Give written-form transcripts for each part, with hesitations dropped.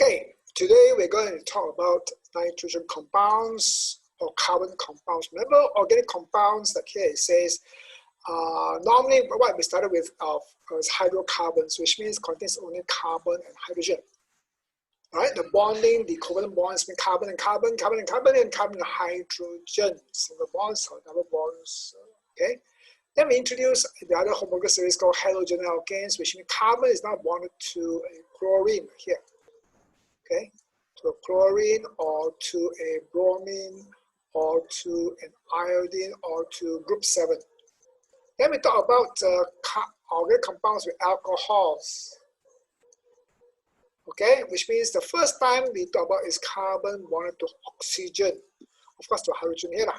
Okay, today we're going to talk about nitrogen compounds or carbon compounds. Remember organic compounds, that here it says, normally what we started with is hydrocarbons, which means contains only carbon and hydrogen. Right? The bonding, the covalent bonds between carbon and carbon, carbon and carbon, and carbon and hydrogen. Single bonds or double bonds. Okay. Then we introduce the other homologous series called halogen alkanes, which means carbon is now bonded to a chlorine here. Okay, to a chlorine or to a bromine or to an iodine or to group 7. Then we talk about organic compounds with alcohols. Okay, which means the first time we talk about is carbon bonded to oxygen, of course to hydrogen here.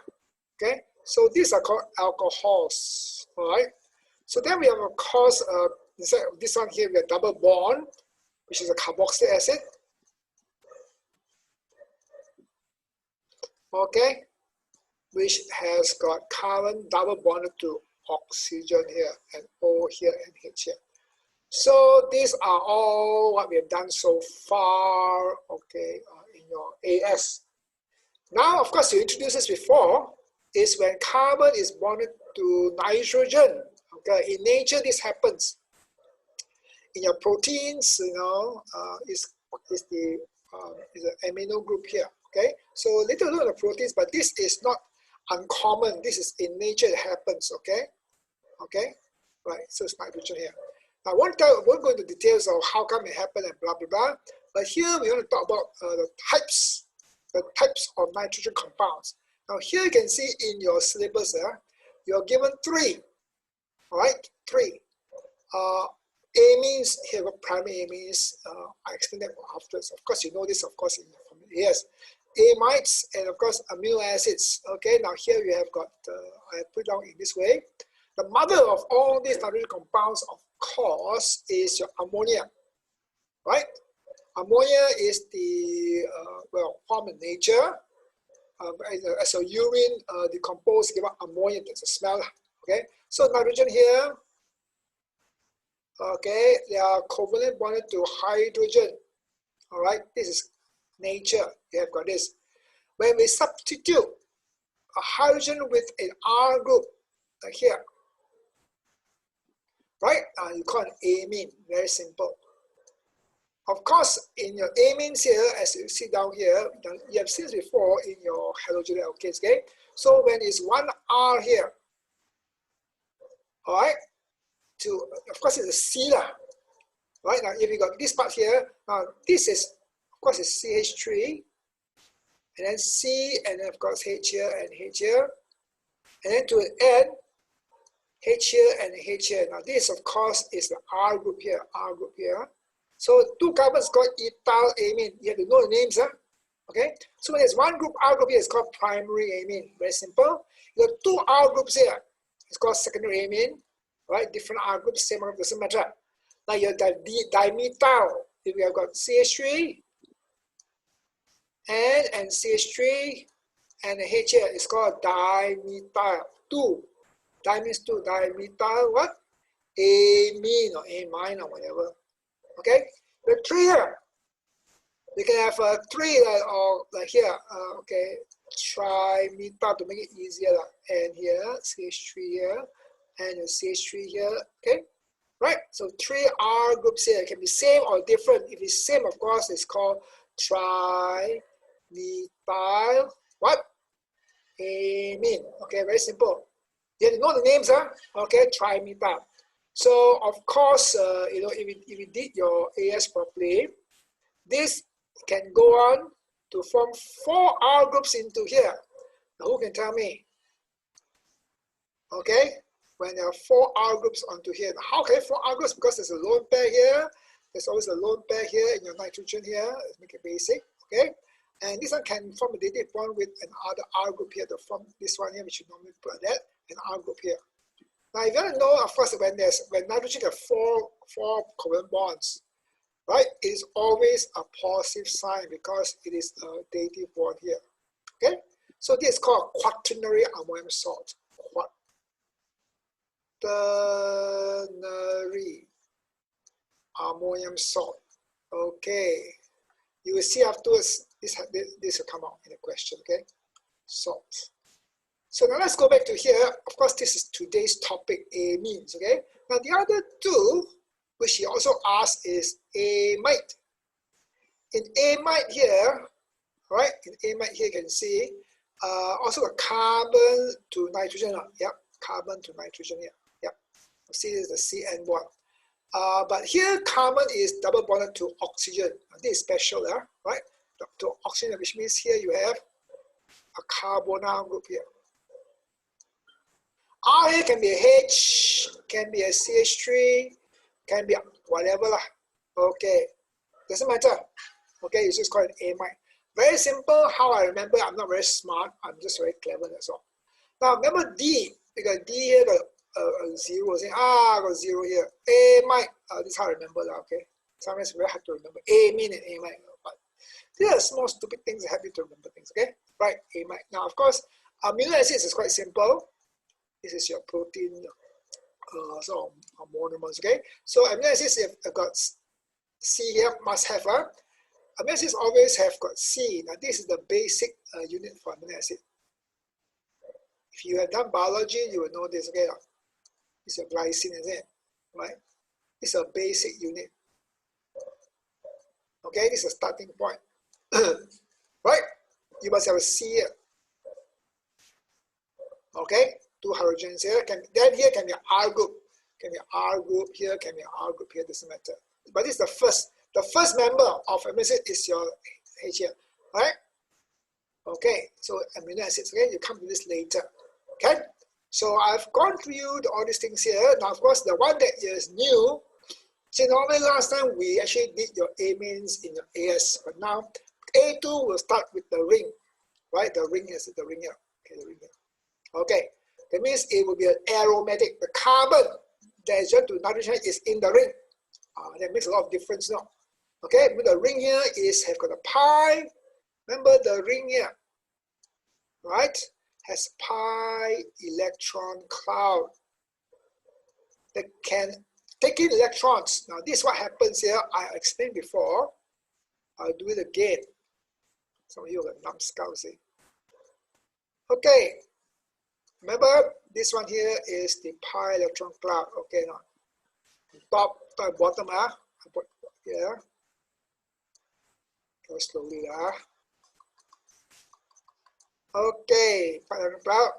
Okay, so these are called alcohols. All right. So then we have of course this one here we have double bond, which is a carboxylic acid. Okay, which has got carbon double bonded to oxygen here, and O here and H here. So these are all what we have done so far, okay, in your AS. Now, of course, you introduced this before, is when carbon is bonded to nitrogen. Okay, in nature this happens. In your proteins, you know, is the amino group here. Okay, so little look at the proteins, but this is not uncommon. This is in nature it happens. Okay, okay, right. So it's nitrogen here. Now, I won't go into details of how come it happened and blah blah blah. But here we want to talk about the types of nitrogen compounds. Now here you can see in your syllabus you're given 3. All right, 3. Amines here, primary amines. I explain that afterwards. Of course, you know this. Of course, from yes. Amides and of course amino acids. Okay, now here you have got, I have put down in this way. The mother of all these nitrogen compounds, of course, is your ammonia, right? Ammonia is the, form in nature. As a urine decompose, give out ammonia, there's a smell. Okay, so nitrogen here, okay, they are covalent bonded to hydrogen. All right, this is nature. You have got this. When we substitute a hydrogen with an R group, like here, right? You call it amine. Very simple. Of course, in your amines here, as you see down here, you have seen this before in your halogen alkanes. Okay, so when it's 1 R here, all right, of course it's a C lah. Right, now if you got this part here, now this is, of course, it's CH3, and then C, and then of course H here and H here, and then to an end, H here and H here. Now this, of course, is the R group here, R group here. So 2 carbons called ethyl amine. You have to know the names, huh? Okay. So when there's 1 group, R group here, it's called primary amine. Very simple. You have 2 R groups here. It's called secondary amine. Right? Different R groups, same group, doesn't matter. Now you have dimethyl. If we have got CH3 and CH3 and the H here, it's called dimethyl. 2. Di means 2. Dimethyl what? Amine or amine or whatever. Okay? The 3 here. We can have 3 or like here. Okay. Trimethyl to make it easier. And here, CH3 here, and the CH3 here. Okay? Right? So 3 R groups here. It can be same or different. If it's same, of course, it's called trimethyl what? Amine. Okay, very simple. You have to know the names, huh? Okay, trimethyl. So of course, you know, if you did your AS properly, this can go on to form 4 R groups into here. Now, who can tell me? Okay, when there are 4 R groups onto here. Now, how can 4 R groups? Because there's a lone pair here. There's always a lone pair here in your nitrogen here. Let's make it basic. Okay, and this one can form a dative bond with another R group here to form this one here, which you normally put like that, an R group here. Now, you gotta know, of course, when nitrogen has 4 covalent bonds, right? It is always a positive sign because it is a dative bond here. Okay, so this is called quaternary ammonium salt. Quaternary ammonium salt. Okay, You will see afterwards this will come out in the question, okay? Salt. So now let's go back to here. Of course, this is today's topic, amines, okay? Now the other two, which he also asked, is amide. In amide here, right? In amide here, you can see also a carbon to nitrogen. Yep, carbon to nitrogen here. Yep. See, this is the CN one. But here, carbon is double bonded to oxygen. This is special, right? To oxygen, which means here you have a carbonyl group here. R here can be a H, can be a CH3, can be whatever lah. Okay, doesn't matter. Okay, you just call it amide. Very simple. How I remember. I'm not very smart. I'm just very clever. That's all. Now remember D. Because D here got a zero. Saying got zero here. Amide. This is how I remember that. Okay. Sometimes it's very hard to remember amine and amide. But these are small stupid things that help you to remember things. Okay. Right. Amide. Now of course, amino acids is quite simple. This is your protein, sort of monomers, okay? So amino acids have got C here, must have, amino acids always have got C. Now this is the basic unit for amino acid. If you have done biology, you will know this, okay? It's a glycine, isn't it? Right? It's a basic unit. Okay, this is a starting point. Right? You must have a C here. Okay? Two hydrogens here. Then here can be R group. Can be R group here, can be R group here, doesn't matter. But this is the first member of amino acid is your H here. Right? Okay, so amino acids, okay, you come to this later. Okay? So I've gone through all these things here. Now of course the one that is new, see normally last time we actually did your amines in your AS, but now A2 will start with the ring. Right? The ring is the ring here. Okay, the ring here. Okay. That means it will be an aromatic. The carbon that is joined to nitrogen is in the ring. That makes a lot of difference now. Okay, but the ring here has got a pi. Remember the ring here, right? Has pi electron cloud that can take in electrons. Now this is what happens here. I explained before. I'll do it again. Some of you have numbskull, see. Okay. Remember, this one here is the pi electron cloud. Okay, now top and bottom, here. Go slowly, Okay, pi electron cloud.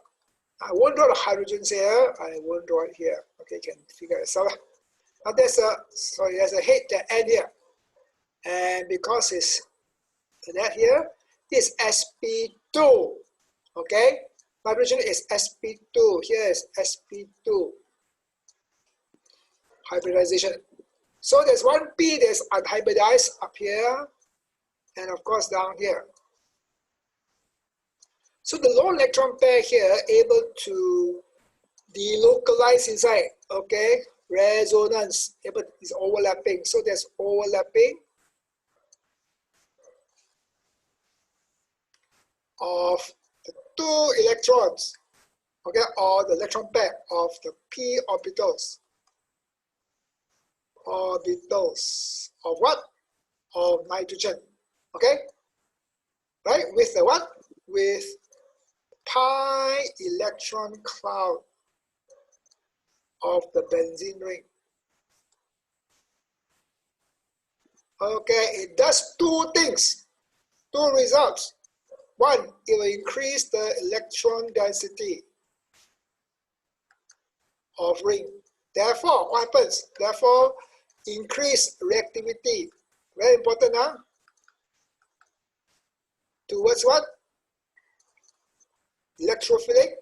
I won't draw the hydrogens here. I won't draw it here. Okay, you can figure it out. Now there's a head that end here, and because it's that here, this sp2. Okay. Nitrogen is sp2. Here is sp2. Hybridization. So there's one p that's unhybridized up here, and of course down here. So the lone electron pair here able to delocalize inside. Okay, resonance is overlapping. So there's overlapping of two electrons, okay, or the electron pair of the p orbitals. Orbitals of what? Of nitrogen, okay? Right, with the what? With pi electron cloud of the benzene ring. Okay, it does two things, two results. One, it will increase the electron density of ring. Therefore, what happens? Therefore, increase reactivity. Very important, huh? Towards what? Electrophilic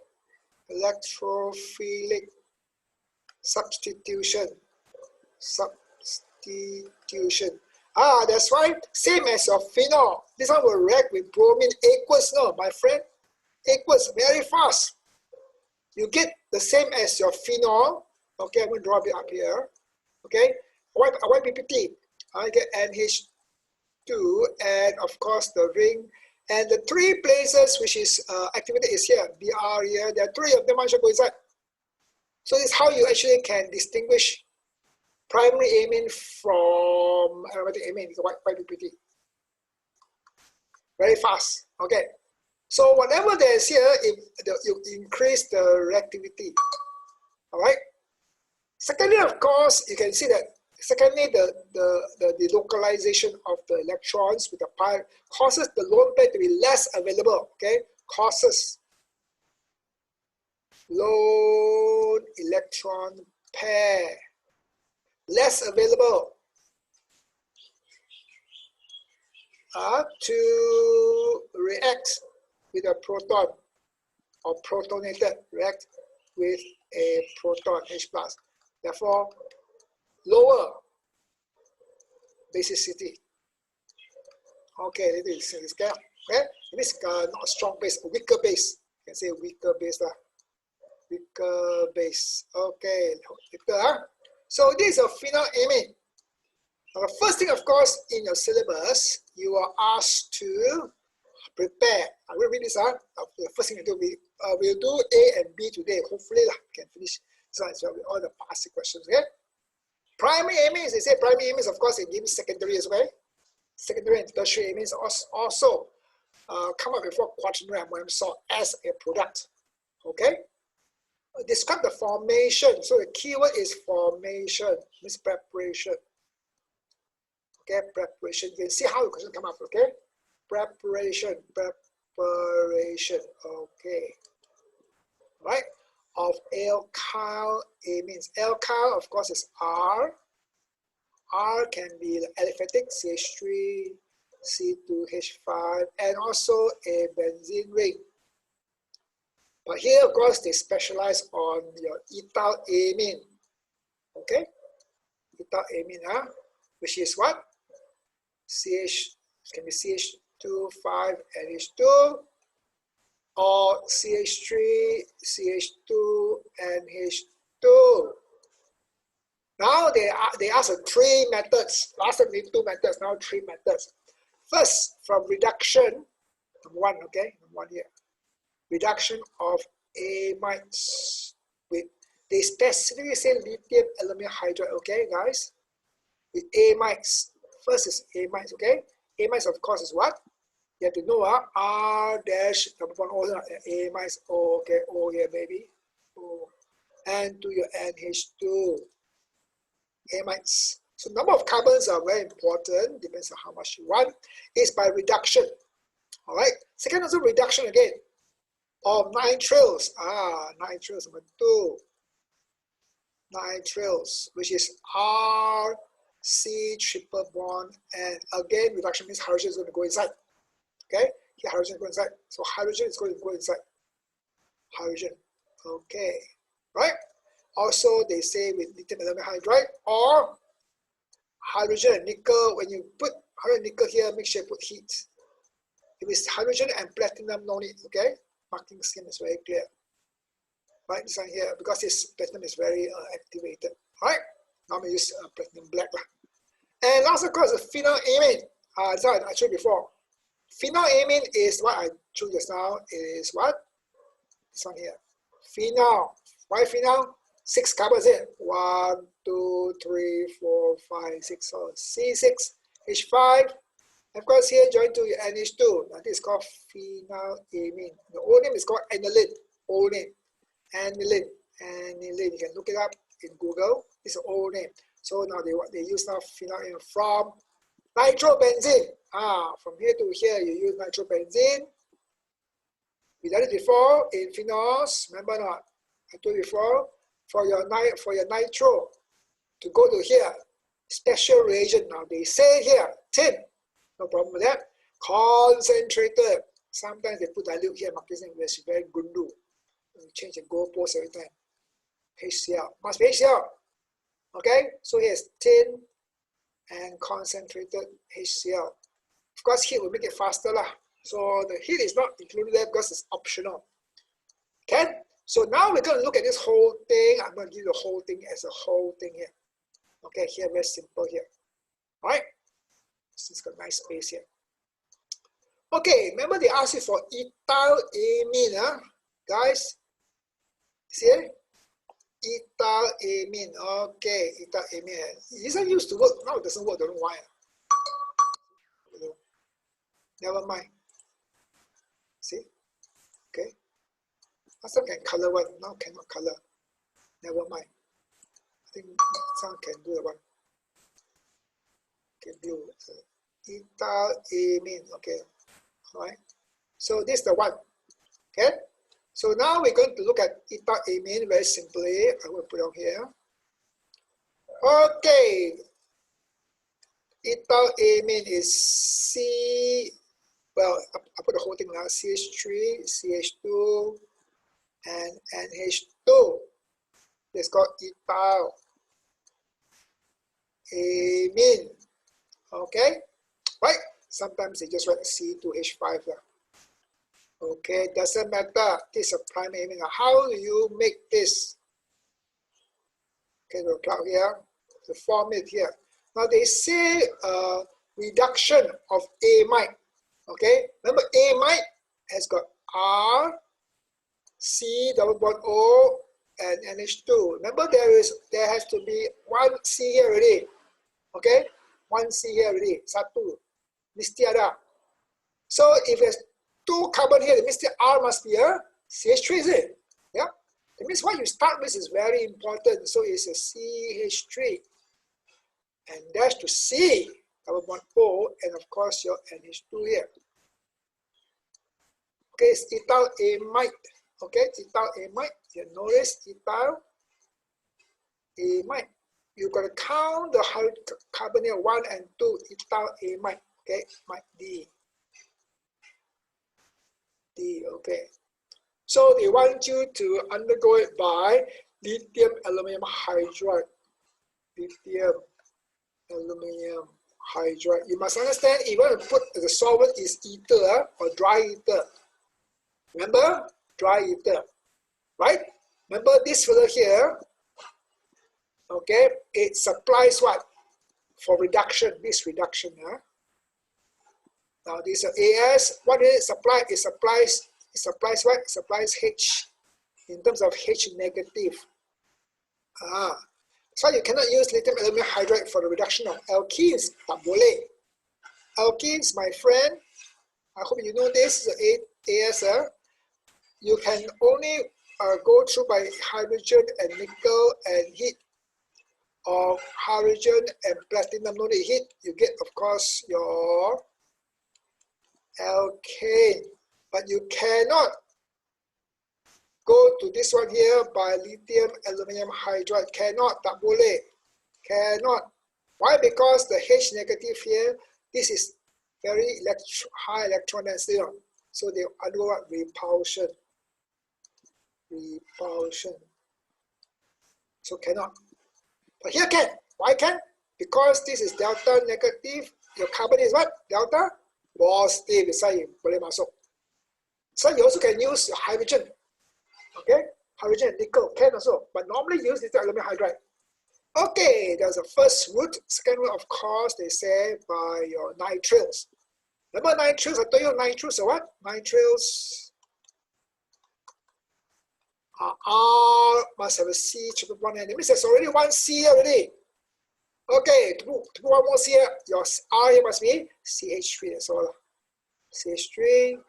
substitution. That's right. Same as your phenol. This one will react with bromine aqueous, no, my friend. Aqueous, very fast. You get the same as your phenol. Okay, I'm going to draw it up here. Okay, white PPT. I get NH2, and of course the ring. And the three places which is activated is here. Br here. There are three of them. I should go inside. So this is how you actually can distinguish primary amine from aromatic amine. It's a white PPT. very fast. Okay, so whatever there is here, you increase the reactivity. All right. Secondly, of course, you can see that. Secondly, the localization of the electrons with the pi causes the lone pair to be less available. Okay, causes lone electron pair less available to react with a proton or protonated, react with a proton H+. Therefore, lower basicity. Okay, this is okay. It is not a strong base, a weaker base. You can say weaker base. Weaker base. Okay, later. So this is a phenylamine. Now, the first thing, of course, in your syllabus, you are asked to prepare. I will read this out. The first thing to do, we'll do A and B today. Hopefully, we can finish this one as well with all the past questions. Okay. Primary amines, they say primary amines, of course, it gives secondary as well. Secondary and tertiary amines also come up before quaternary ammonium salt as a product. Okay. Describe the formation. So the keyword is formation, means preparation. Okay, preparation. You can see how the question come up. Okay, preparation. Okay, right. Of alkyl amines. Alkyl, of course, is R. R can be aliphatic, CH3, C2H5, and also a benzene ring. But here, of course, they specialize on your ethyl amine. Okay, ethyl amine, which is what? Can be CH2, 5, NH2, or CH3, CH2, NH2. Now they ask 3 methods. Last time we did 2 methods, now 3 methods. First, from reduction, number 1, okay, number 1 here. Reduction of amides. They specifically say lithium aluminum hydride, okay, guys? With amides. First is amides, okay? Amides, of course, is what? You have to know R dash number 1 O, amides, O, okay, O here, baby. O. And to your NH2. Amides. So number of carbons are very important, depends on how much you want. It's by reduction. All right. Second, also reduction again of nitriles. Nitriles number 2. Nitriles, which is R C triple bond, and again reduction means hydrogen is going to go inside. Okay, here hydrogen go inside. So hydrogen is going to go inside. Hydrogen. Okay, right? Also, they say with lithium aluminum hydride or hydrogen and nickel. When you put hydrogen and nickel here, make sure you put heat. If it's hydrogen and platinum, no need. Okay, marking scheme is very clear. Right, this one here because this platinum is very activated. Right. Now I'm going to use platinum black. And last, of course, is phenylamine. This one I showed before. Phenylamine is what I showed just now. Is what? This one here. Phenol. Why phenol? 6 carbons here. 1, 2, 3, 4, 5, 6. So C6H5. Of course, here join to your NH2. Now this is called phenylamine. The old name is called aniline. Old name. Aniline. Aniline. You can look it up in Google. It's an old name. So now they use now phenylamine from nitrobenzene. From here to here, you use nitrobenzene. We done it before in phenols. Remember not? I told you before. For your nitro to go to here, special reagent. Now they say here, tin. No problem with that. Concentrated. Sometimes they put dilute here, marking which is very gundu. You change the goalpost every time. HCl. Must be HCl. Okay? So here's tin and concentrated HCl. Of course, heat will make it faster. So the heat is not included there because it's optional. Okay? So now we're going to look at this whole thing. I'm going to give you the whole thing as a whole thing here. Okay, here, very simple here. All right? It's got a nice space here. Okay, remember they asked you for ethyl amine, guys? See it? Ethyl amine. Okay, ethyl amine. This one used to work. Now it doesn't work. Don't know why. Never mind. Okay. Last time can color one, now cannot color. Never mind. I think some can do the one. Okay, blue. So, ethyl amine. Okay. Alright. So this is the one. Okay. So now we're going to look at ethyl amine very simply. I will put it on here. Okay. Ethyl amine is C. Well, I put the whole thing now. CH3, CH2, and NH2. It's called ethyl amine. Okay, right? Sometimes they just write C2H5. Okay, doesn't matter. This is a prime amine. How do you make this? Okay, we'll plug here to form it here. Now they say reduction of amide. Okay, remember amide has got R, C, double bond O, and NH2. Remember there has to be one C here already. Okay, one C here already. Satu. Mesti ada. So if there's two carbon here, that means the R must be a CH3, is it? Yeah. That means what you start with is very important. So it's a CH3. And dash to C, double bond O, and of course your NH2 here. Okay, it's ethyl amide. Okay, ethyl amide. You notice ethyl amide. You've got to count the carbon here 1 and 2, ethyl amide. Okay, might D. D, okay. So they want you to undergo it by lithium aluminum hydride. Lithium aluminum hydride. You must understand, if you want to put the solvent is ether or dry ether. Remember? Dry ether. Right? Remember this fellow here? Okay, it supplies what? For reduction, this reduction. Huh? Now this is AS. What did it supply? It supplies what? It supplies H in terms of H negative. So you cannot use lithium aluminum hydride for the reduction of alkenes. Tak boleh. Alkenes, my friend, I hope you know this, the AS. You can only go through by hydrogen and nickel and heat, or hydrogen and platinum no need heat. You get, of course, your alkane, but you cannot go to this one here by lithium aluminum hydride. Cannot, tak boleh. Cannot. Why? Because the H negative here, this is very high electron density. So they undergo repulsion. Repulsion. So cannot. But here can. Why can? Because this is delta negative. Your carbon is what? Delta positive. So you boleh masuk. So you also can use hydrogen. Okay, hydrogen and nickel can also, but normally use lithium aluminum hydride. Okay, there's a first route. Second route, of course, they say by your nitriles. Remember nitriles? I told you nitriles are what? Nitriles are R, must have a C, triple bond, and it means there's already one C already. Okay, to put one more C here, your R here must be CH3, that's all. CH3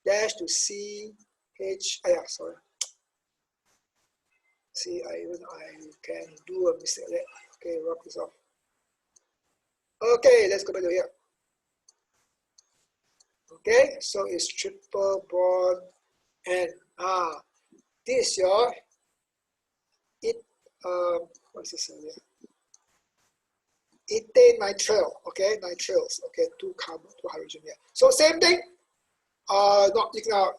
dash to C, H, sorry. See, I can do a mistake there. Okay, rub this off. Okay, let's go back to here. Okay, so it's triple bond and this is your what's this here? Ethane nitrile. Okay, nitriles. Okay, two carbon, two hydrogen here. So same thing. Not you can,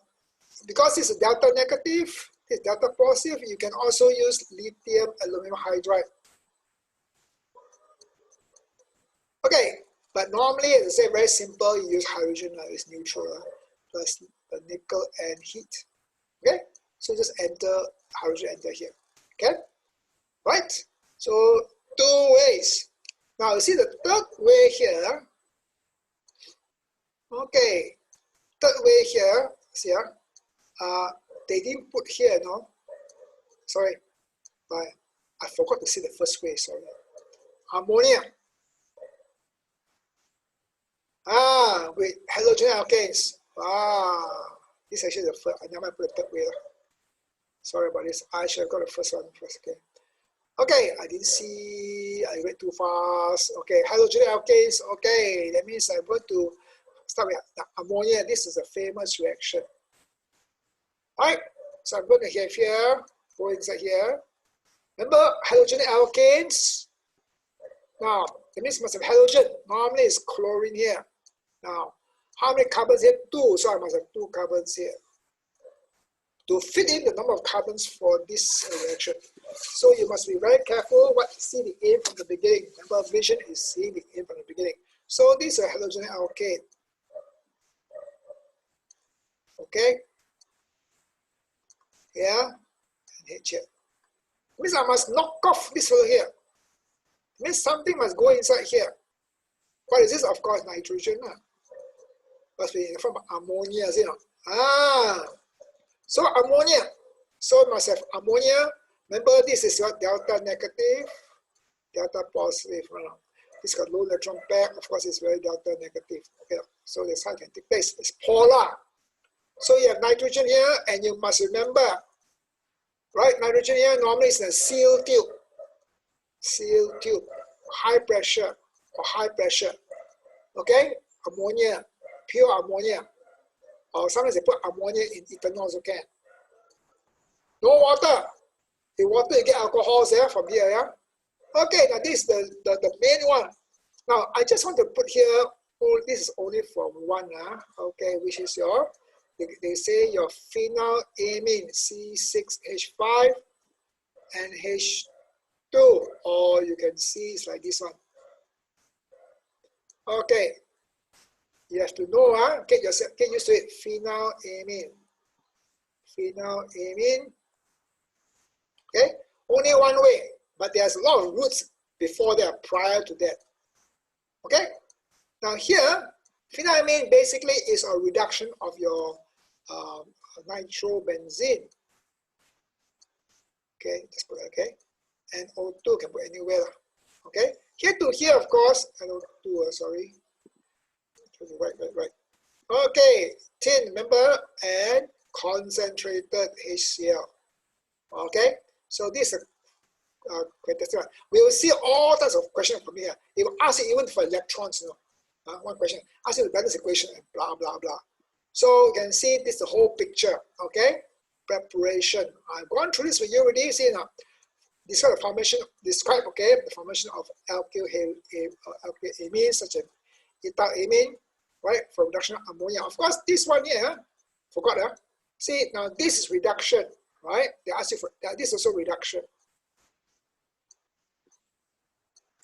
because it's a delta negative. It's delta positive, you can also use lithium aluminum hydride. Okay, but normally, as I say, very simple, you use hydrogen is neutral plus the nickel and heat. Okay, so just enter hydrogen, enter here. Okay, right? So two ways. Now you see the third way here. Okay, third way here. See here. They didn't put here, no? Sorry, but I forgot to say the first way, sorry. Ammonia. With halogen alkanes. This is actually the first. I never put the third way. Sorry about this. I should have got the first one first. Okay. Okay, I didn't see. I went too fast. Okay, hydrogen alkanes. Okay, that means I'm going to start with the ammonia. This is a famous reaction. All right. So I'm going to have here. Go inside here. Remember hydrogen alkanes. Now that means must have hydrogen. Normally it's chlorine here. Now how many carbons here? 2. So I must have 2 carbons here. To fit in the number of carbons for this reaction. So you must be very careful what see the aim from the beginning. Remember, vision is seeing the aim from the beginning. So this is a halogen alkane. Okay? Here and here. Means I must knock off this fellow here. Means something must go inside here. What is this? Of course, nitrogen. Must be from ammonia, you know. So ammonia. So must have ammonia. Remember, this is your delta negative, delta positive. This got low electron pair. Of course, it's very delta negative. Okay. So that's how it can take place. It's polar. So you have nitrogen here, and you must remember, right? Nitrogen here normally is in a sealed tube. Sealed tube, high pressure or high pressure. Okay, ammonia, pure ammonia. Or sometimes they put ammonia in ethanol also can. No water. The water you get alcohols there from here, yeah? Okay, now this is the main one. Now I just want to put here, oh, this is only from one, okay, which is your, they say your phenylamine C6H5 and H2, or you can see it's like this one. Okay. You have to know, get used to it. Phenylamine. Phenylamine. Okay, only one way, but there's a lot of roots before that, prior to that. Okay, now here, phenylamine basically is a reduction of your nitrobenzene. Okay, just put okay, and O2 can put anywhere. Okay, here to here, of course, and O2, sorry. Right. Okay, tin, remember, and concentrated HCl. Okay, so this is we will see all types of questions from here. It will ask you even for electrons, you know. One question, ask you the balance equation and blah blah blah. So you can see this is the whole picture. Okay, preparation. I've gone through this with you already. See now, describe the formation. Describe the formation of alkyl amines such as ethyl amine. Right, for reduction of ammonia. Of course, this one here, forgot. See, now this is reduction, right? They ask you for that. This is also reduction.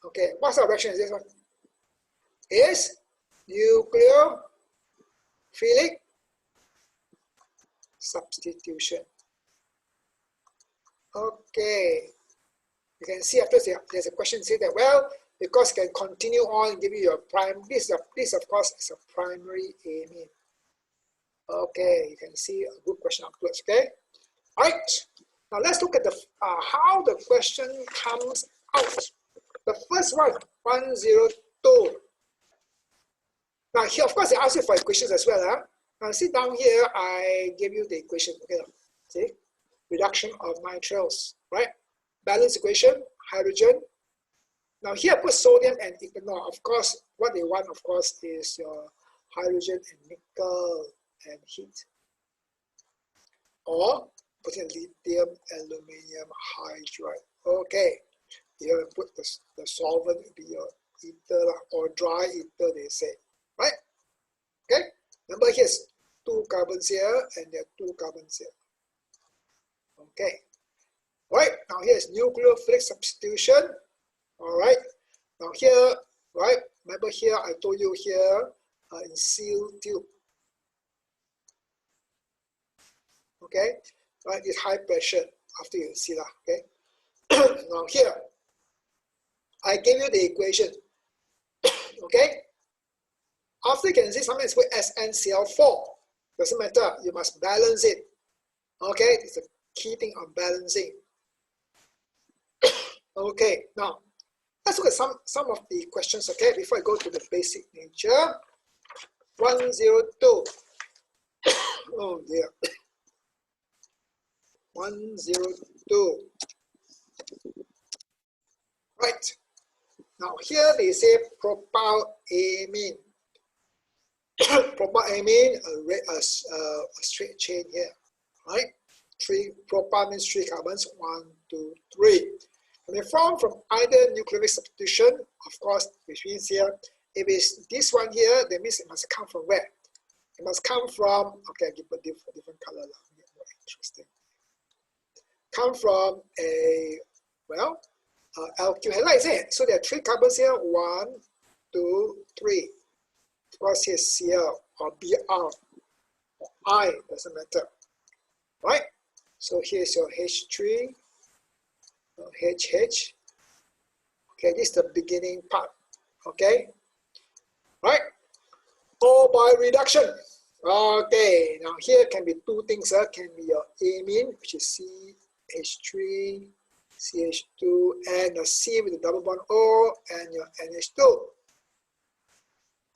Okay, what sort of reaction is this one? Is nucleophilic substitution. Okay, you can see after there's a question say that, well, because you can continue on and give you your prime. This of course is a primary amine. Okay, you can see a good question afterwards. Okay, all right. Now let's look at the how the question comes out. The first one, 102. Now here, of course, they ask you for equations as well. Now see down here, I gave you the equation. Okay, see, reduction of nitriles, right? Balance equation, hydrogen. Now here I put sodium and ethanol. Of course, what they want, of course, is your hydrogen and nickel and heat. Or put in lithium aluminium hydride. Okay. Here I put the solvent, be your ether or dry ether, they say. Right? Okay? Remember here's 2 carbons here and there are 2 carbons here. Okay. Right, now here's nucleophilic substitution. All right, now here, right, remember here, I told you here in sealed tube. Okay, right, it's high pressure after you see that, okay. Now here, I gave you the equation, okay. After you can see something is with SnCl4, doesn't matter, you must balance it, okay. It's a key thing on balancing. Okay, now, let's look at some of the questions, okay, before I go to the basic nature. 102. Oh dear. 102. Right. Now here they say propylamine. Propylamine, a straight chain here, right? Propyl means 3 carbons, 1, 2, 3. And they form from either nucleophilic substitution, of course, which means here, if it's this one here, that means it must come from where? It must come from, okay, I give a different color, more interesting. Come from a, well, alkyl halide, isn't it? So there are 3 carbons here, 1, 2, 3. Of course, here's Cl or Br or I, doesn't matter, right? So here's your H3, HH. Okay, this is the beginning part, okay? Right? Or by reduction. Okay, now here can be 2 things. Can be your amine, which is CH3, CH2, and your C with the double bond O, and your NH2.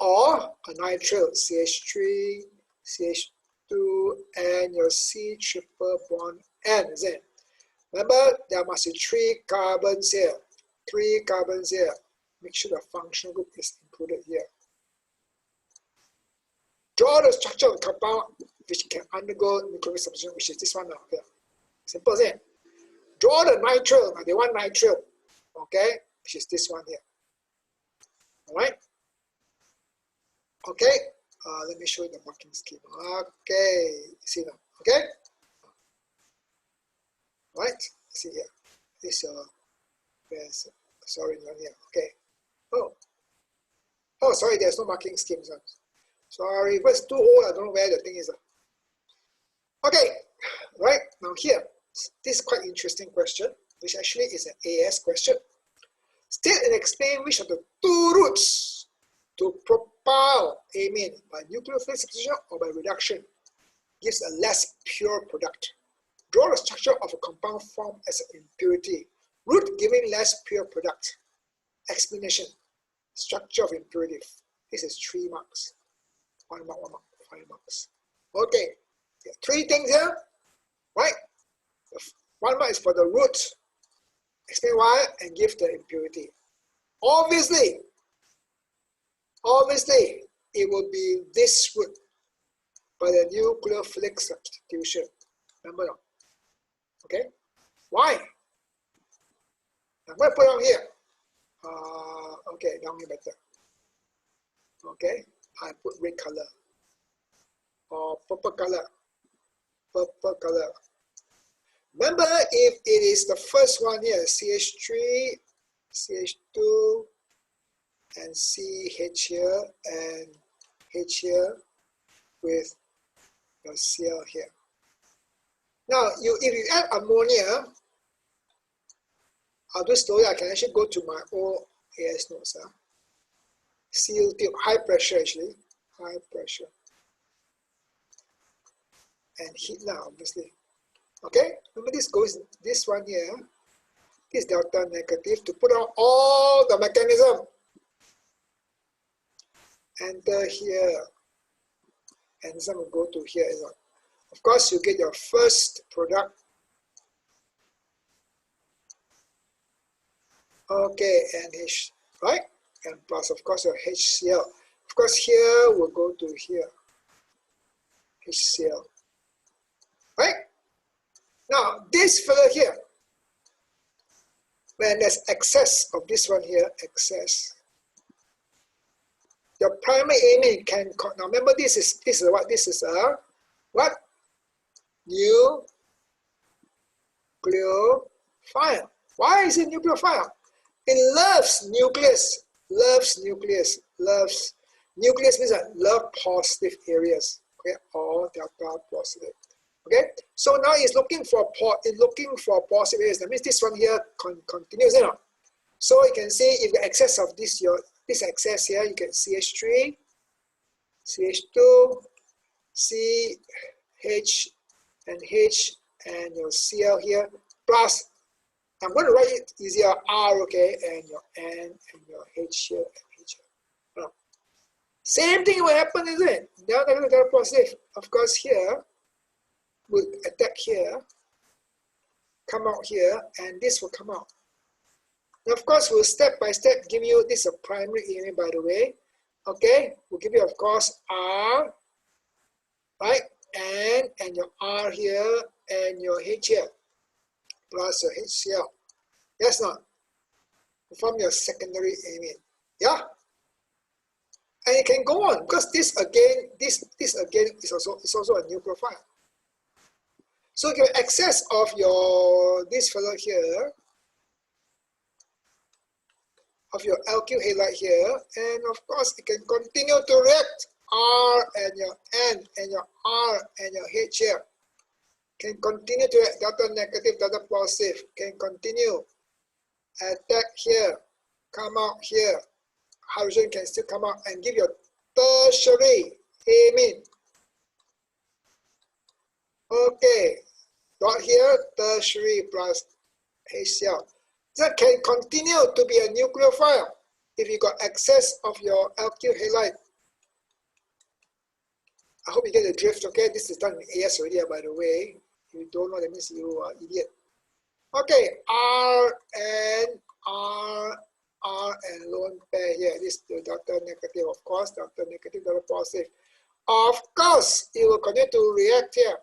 Or a nitrile, CH3, CH2, and your C triple bond N, is it? Remember, there must be 3 carbons here. 3 carbons here. Make sure the functional group is included here. Draw the structure of the compound which can undergo nucleophilic substitution, which is this one now here. Simple, isn't it? Draw the nitrile. Now they want nitrile, okay, which is this one here. All right. Okay. Let me show you the marking scheme. Okay. See now. Okay. All right. See here. This there's sorry down here. Okay. Oh, sorry. There's no marking scheme. Sorry, but it's too old. I don't know where the thing is. Okay, right now here, this is quite interesting question, which actually is an AS question. State and explain which of the 2 routes to propylamine by nucleophilic substitution or by reduction gives a less pure product. Draw the structure of a compound formed as an impurity. Route giving less pure product. Explanation. Structure of impurity. This is 3 marks. 1 mark, 1 mark, 5 marks. Okay, 3 things here, right? 1 mark is for the root. Explain why and give the impurity. Obviously, it will be this root by the nucleophilic substitution. Remember now? Okay, why? I'm going to put down here. Okay, down here better. Okay. I put red color or purple color. Remember, if it is the first one here, CH3, CH2, and CH here, and H here with your Cl here. Now, if you add ammonia, I'll do slowly. I can actually go to my OAS notes. Seal tube, high pressure actually, high pressure, and heat now obviously. Okay, remember this one here, this delta negative to put on all the mechanism. Enter here, enzyme will go to here. Of course, you get your first product. Okay, NH, right? And plus, of course, your HCl. Of course, here we'll go to here, HCl. Right? Now, this fellow here, when there's excess of this one here, excess, your primary amine can, now remember this is what? This is a, what? Nucleophile. Why is it nucleophile? It loves nucleus. Loves nucleus. Loves nucleus means that love positive areas. Okay, or delta positive. Okay, so now it's looking for positive areas. That means this one here continues, you know. So you can see if the excess of this excess here, you get CH3, CH2, C, H, and H, and your Cl here, plus, I'm going to write it easier, R, okay, and your N, and your H here, and H here. Same thing will happen, isn't it? Now negative double positive. Of course, here will attack here, come out here, and this will come out. Now, of course, we'll step by step give you this is a primary image, by the way. Okay, we'll give you, of course, R, right? And your R here and your H here, plus your HCl. Yes, not? From your secondary image. Yeah? And it can go on because this again is also a nucleophile. So you get access of your this fellow here, of your alkyl halide here, and of course it can continue to react R and your N and your R and your H here. Can continue to react delta negative, delta positive, can continue, attack here, come out here. Hydrogen can still come out and give you a tertiary amine. Okay, dot here, tertiary plus HCl. That can continue to be a nucleophile if you got excess of your alkyl halide. I hope you get the drift, okay? This is done in AS already, by the way. If you don't know, that means you are idiot. Okay, R and lone pair here. This is the delta negative, of course, delta negative, delta positive. Of course, it will continue to react here.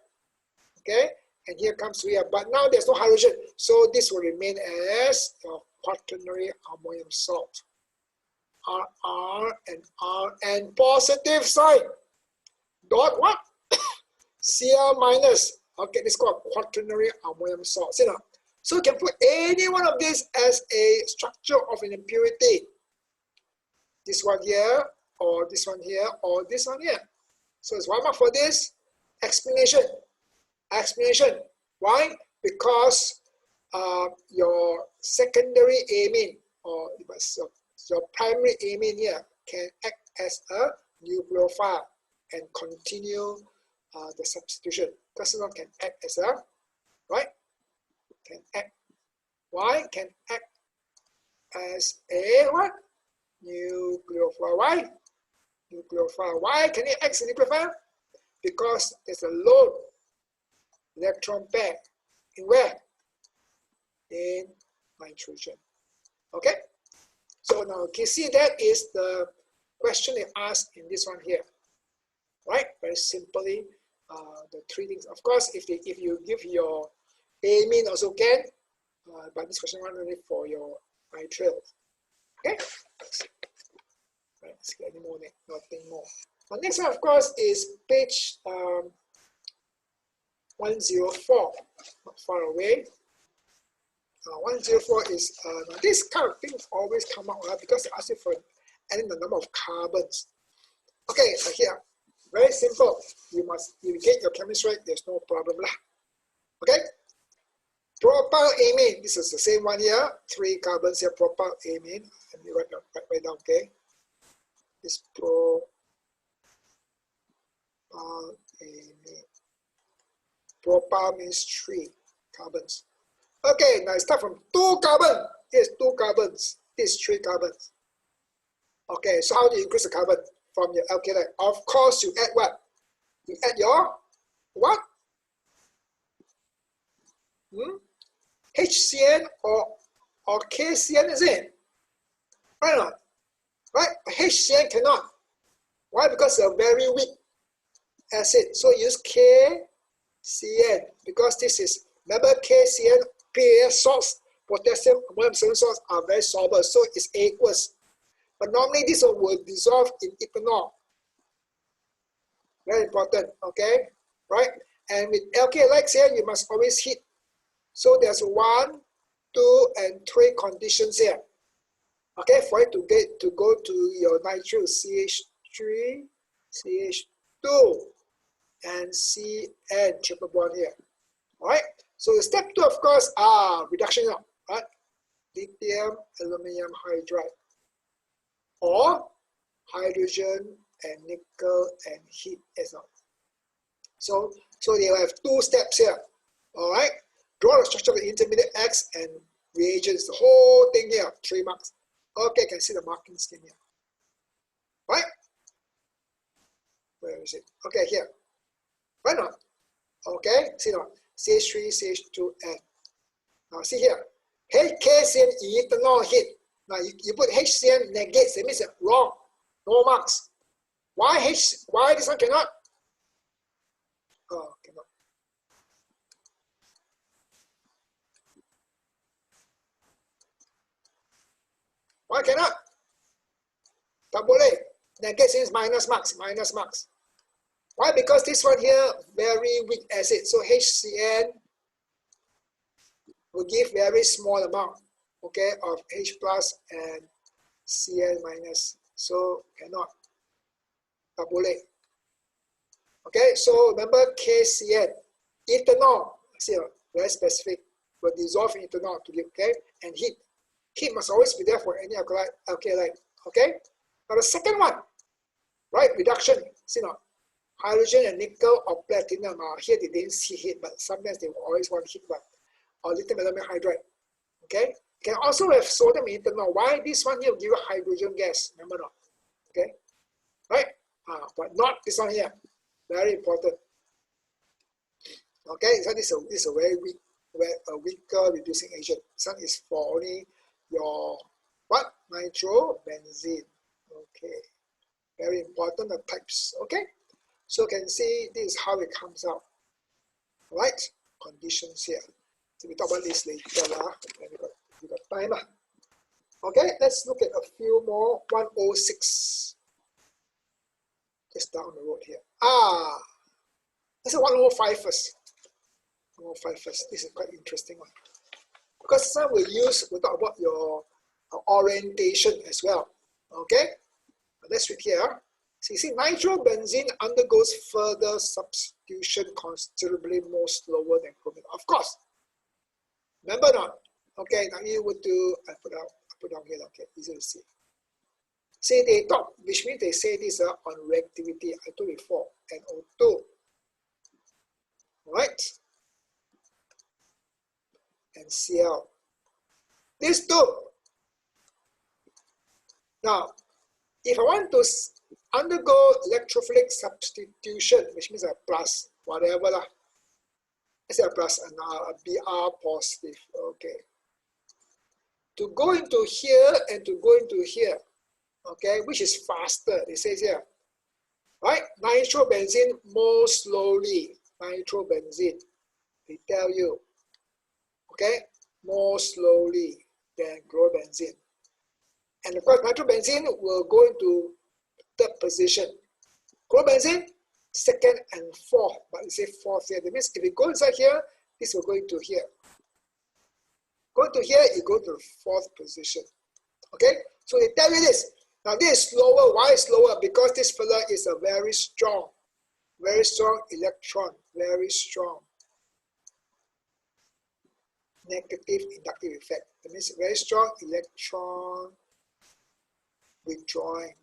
Okay, and here comes here, but now there's no hydrogen, so this will remain as your quaternary ammonium salt. R and positive sign. Dot what? Cl minus. Okay, this is called quaternary ammonium salt. See now? So you can put any one of these as a structure of an impurity. This one here, or this one here, or this one here. So it's 1 mark for this. Explanation. Explanation. Why? Because your secondary amine, or your primary amine here, can act as a nucleophile and continue the substitution. Because it can act as a, right? Can act. Why? Can act as a what? Nucleophile. Why? Nucleophile. Why can it act as a nucleophile? Because there's a lone electron pair in where? In nitrogen. Okay? So now you can see that is the question they asked in this one here. Right? Very simply, the three things. Of course, if you give your amine also can, but this question one only for your nitrile. Okay? Right, let's get any more, nothing more. The next one, of course, is page 104, not far away. 104 is, this kind of things always come out because they ask you for adding the number of carbons. Okay, here, very simple. You get your chemistry right, there's no problem lah. Okay? Propyl amine, this is the same one here, 3 carbons here, propyl amine. Let me write down, okay? This propyl amine. Propyl means 3 carbons. Okay, now I start from 2 carbon. Here's 2 carbons. Here's 3 carbons. Okay, so how do you increase the carbon from your alkyl? Of course, you add what? You add your what? HCN or KCN, is it? Right or not? Right? HCN cannot. Why? Because they're very weak acid. So use KCN because this is, remember KCN, PAS salts, potassium, ammonium salts are very soluble, so it's aqueous. But normally this one will dissolve in ethanol. Very important, okay? Right? And with alkyl halides here, you must always heat. So there's 1, 2, and 3 conditions here. Okay, for it to go to your nitrile CH3, CH2, and CN triple bond here. Alright? So step 2, of course, reduction of right? Lithium aluminum hydride. Or hydrogen and nickel and heat as well. So they have 2 steps here. Alright? Draw the structure of the intermediate X and reagents, the whole thing here, 3 marks. Okay, can see the marking scheme here. Right? Where is it? Okay, here. Right now. Okay, see now. CH3, CH2N. Now see here. HKCN ethanol hit. Now you put HCN negates, it means wrong. No marks. Why this one cannot? Oh, cannot. Why cannot? Tak boleh. Negates means minus marks, minus marks. Why? Because this one here, very weak acid. So HCN will give very small amount, okay, of H plus and Cn minus. So cannot. Tak boleh. Okay, so remember KCN, ethanol, see, very specific, will dissolve in ethanol to give, okay, and heat. Heat must always be there for any alkali, okay? Now the second one, right, reduction, see now, hydrogen and nickel or platinum, here they didn't see heat, but sometimes they will always want heat, but or lithium aluminum hydride, okay? You can also have sodium ethanol. Why this one here will give you hydrogen gas, remember not, okay? Right, but not this one here, very important. Okay, so this is a very weak, weaker reducing agent. This one is for only your what? Nitrobenzene. Okay, very important, the types. Okay, so you can see this is how it comes out. Right, conditions here. So we talk about this later. We got time. Okay, let's look at a few more. 106. Just down the road here. This is 105 first. 105 first. This is quite interesting one. Because some we'll talk about your orientation as well. Okay? Let's read here. So you see, nitrobenzene undergoes further substitution considerably more slower than chromium. Of course. Remember not? Okay, now you would do, I put down here, okay, easy to see. See, they talk, which means they say this on reactivity, I told you before, NO2. Right? And Cl. These two. Now, if I want to undergo electrophilic substitution, which means a plus, whatever lah. Let's say a plus and a Br positive. Okay. To go into here and to go into here, okay, which is faster, it says here, right? Nitrobenzene more slowly. Nitrobenzene, they tell you, okay, more slowly than chlorobenzene. And of course, nitrobenzene will go into third position. Chlorobenzene, second and fourth, but it says fourth here. That means if it goes inside here, this will go into here. Go to here, you go to the fourth position. Okay, so they tell you this. Now this is slower. Why slower? Because this fella is a very strong electron, very strong negative inductive effect. That means very strong electron withdrawing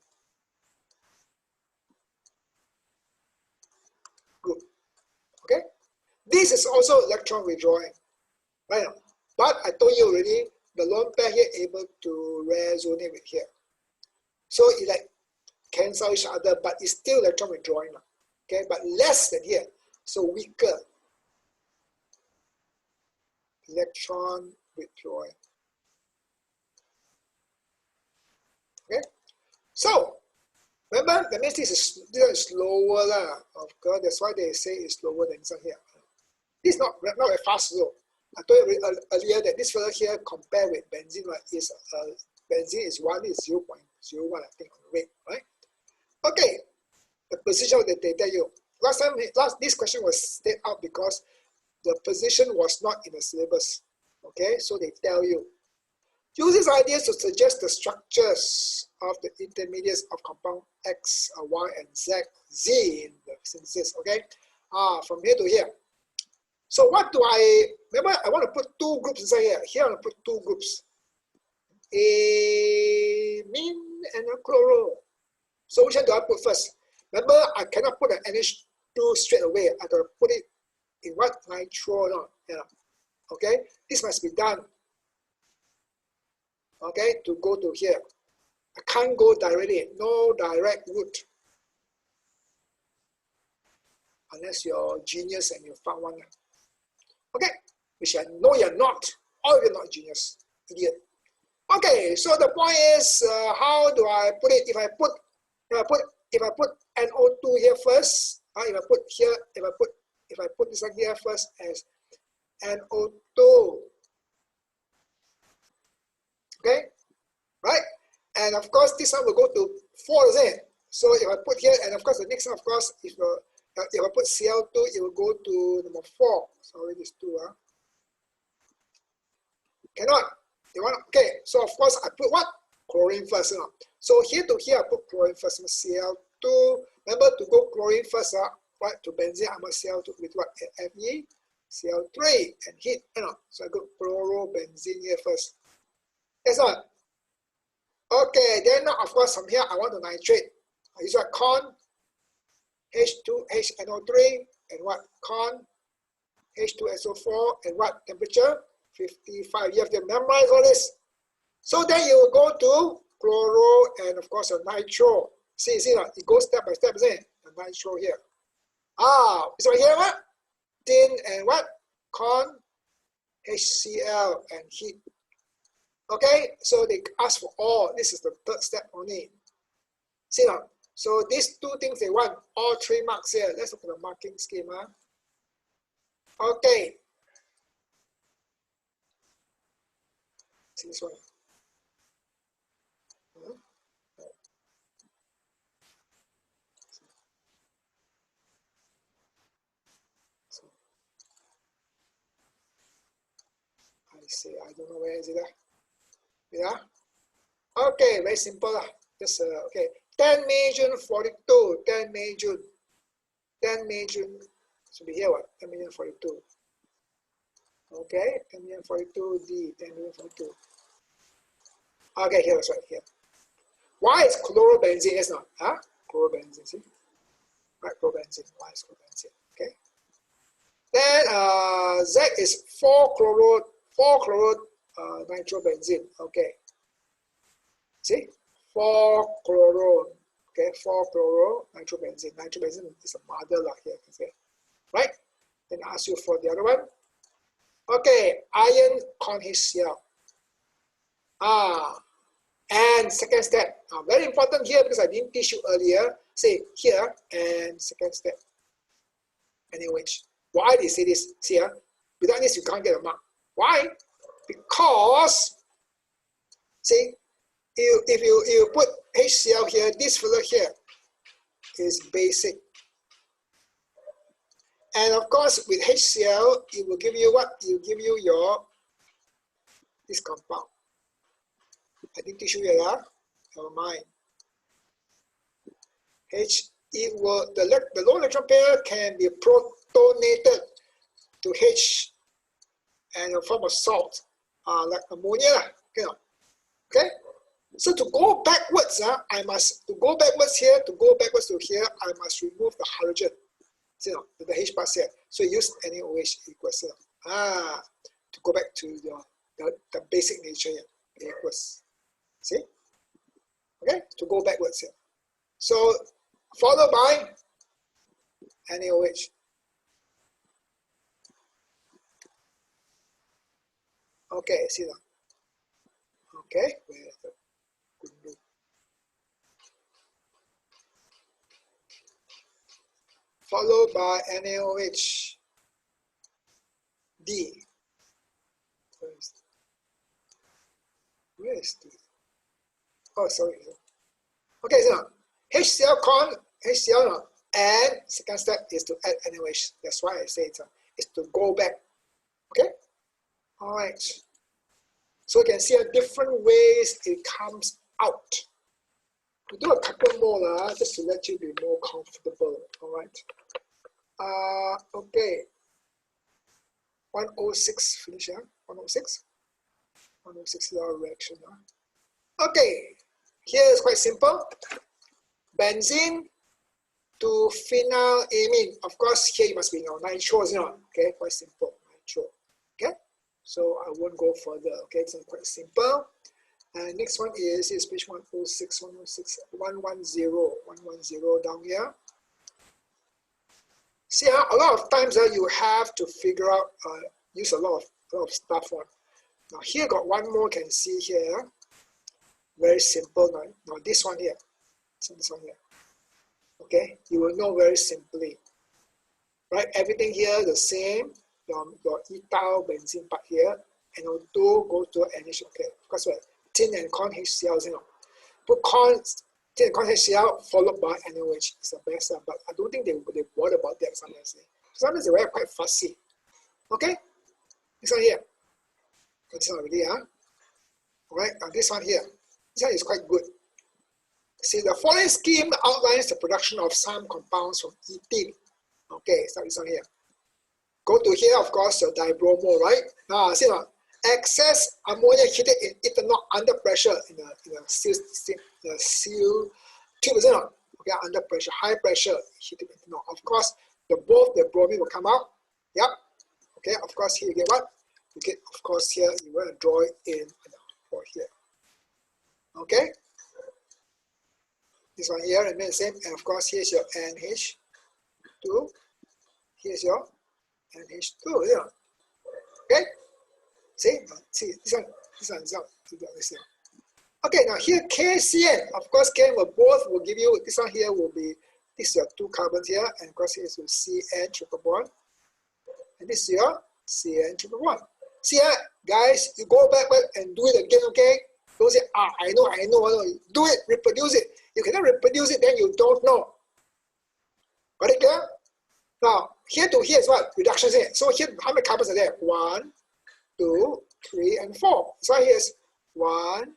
group. Okay, this is also electron withdrawing, right? But I told you already, the lone pair here able to resonate with here. So it like cancel each other, but it's still electron withdrawing. Okay, but less than here. So weaker electron withdrawing. Okay, so remember that means this is slower lah. Of course, that's why they say it's slower than this one here. This is not very fast though. I told you earlier that this fella here compared with benzene, right, is benzene is 0.01, I think, on the rate, right? Okay, the position that they tell you. This question was stayed out because the position was not in the syllabus. Okay, so they tell you. Use these ideas to suggest the structures of the intermediates of compound X, Y, and Z in the synthesis. Okay, from here to here. So what do remember I want to put two groups inside here. Here I want to put two groups. Amine and a chloro. So which one do I put first? Remember, I cannot put an NH2 straight away. I got to put it in what? Nitro. No? Yeah. Okay, this must be done. Okay, to go to here. I can't go directly, no direct route. unless you're genius and you found one. Okay, which I know you're not, or you're not genius, idiot. Okay, so the point is, how do I put it? If I put NO2 here first, if I put this one here first as NO2, okay, right? And of course, this one will go to 4, isn't it? So if I put here, and of course, the next one, of course, if I put Cl2, it will go to number 4. Sorry, this 2, cannot. Okay, so of course, I put what? Chlorine first. So here to here, I put chlorine first. Cl2. Remember to go chlorine first, right? To benzene, I must Cl2 with what? Fe, Cl3, and heat. So I go chlorobenzene here first. Yes, not. Okay, then now, of course, from here, I want to nitrate. I use what? Con, H2HNO3, and what? Con, H2SO4, and what temperature? 55. You have to memorize all this. So then you will go to chloro and of course a nitro. See, it goes step by step, isn't it? The nitro here. So here what? Tin and what? Con, HCl and heat. Okay, so they ask for all. This is the third step only. See now. So these two things they want, all 3 marks here. Let's look at the marking scheme. Okay. See this one. I say I don't know where is it. Yeah. Okay, very simple. Just okay. 10 May June 42. 10 May June. 10 May June. Should be here what? 10 million 42. Okay, 10 million 42 D. 10 million 42. Okay, here was right here. Why is chlorobenzene? Yes, not. Chlorobenzene. See? Right, chlorobenzene. Why is chlorobenzene? Okay. Then Z is 4-chloro nitrobenzene. Okay. See? 4-chloro. Okay, 4-chloro nitrobenzene. Nitrobenzene is a mother here. Okay. Right? Then I ask you for the other one. Okay, iron con HCl. And second step. Very important here because I didn't teach you earlier. Say here and second step. NaOH. Why they say this? See here. Without this, you can't get a mark. Why? Because see, if you put HCl here, this filler here is basic. And of course, with HCl, it will give you what? It will give you your this compound. I didn't teach you yet, never mind. The low electron pair can be protonated to H and in form of salt, like ammonia. Okay. So to go backwards, I must to go backwards to here, I must remove the halogen. See, the H part here. So use NaOH equals to go back to the basic nature here. Equals. See? Okay, to go backwards here. So followed by NaOH. Okay, see that. Okay, followed by NaOH D. Where is D? Oh, sorry. Okay, so now HCl con HCl, and second step is to add NaOH. That's why I say it's to go back. Okay. All right. So you can see different ways it comes out. We'll do a couple more just to let you be more comfortable. All right. Okay. 106 finish. 106. 106 is our reaction. Okay. Here is quite simple. Benzene to phenylamine. Of course, here you must be nitro. Okay, quite simple. Nitro. Okay. So I won't go further. Okay, it's quite simple. And next one is page 106, 110, 110 down here. See, a lot of times you have to figure out, use a lot of stuff on. Now here got one more, can see here. Very simple. Now this one here. This one here. Okay, you will know very simply. Right, everything here the same. Your ethyl benzene part here, NO2 go to NH. Okay, because what? Tin and corn HCl, you know. Put tin and corn HCl followed by NOH is the best, but I don't think they bother about that sometimes. Sometimes they were quite fussy. Okay, this one here. This one already, Alright, now this one here. This one is quite good. See, the following scheme outlines the production of some compounds from ethene. Okay, start this one here. Go to here, of course, your dibromo, right? Now, see now, excess ammonia heated in ethanol under pressure in a seal tube, isn't it? Okay, under pressure, high pressure heated ethanol. Of course, both the bromine will come out. Yep. Okay, of course, here you get what? You get, of course, here you want to draw it in or here. Okay. This one here remains the same, and of course, here's your NH2. Here's your NH2. Yeah. Okay. See, this one. Okay, now here KCN. Of course, KN will give you. This one here will be. This is your 2 carbons here, and of course here's your CN triple bond, and this is your CN triple bond. See, guys, you go back and do it again. Okay. Don't say, I know. Do it, reproduce it. You cannot reproduce it, then you don't know. Got it clear? Now, here to here is what? Reductions here. So here, how many carbons are there? 1, 2, 3, and 4. So here's 1,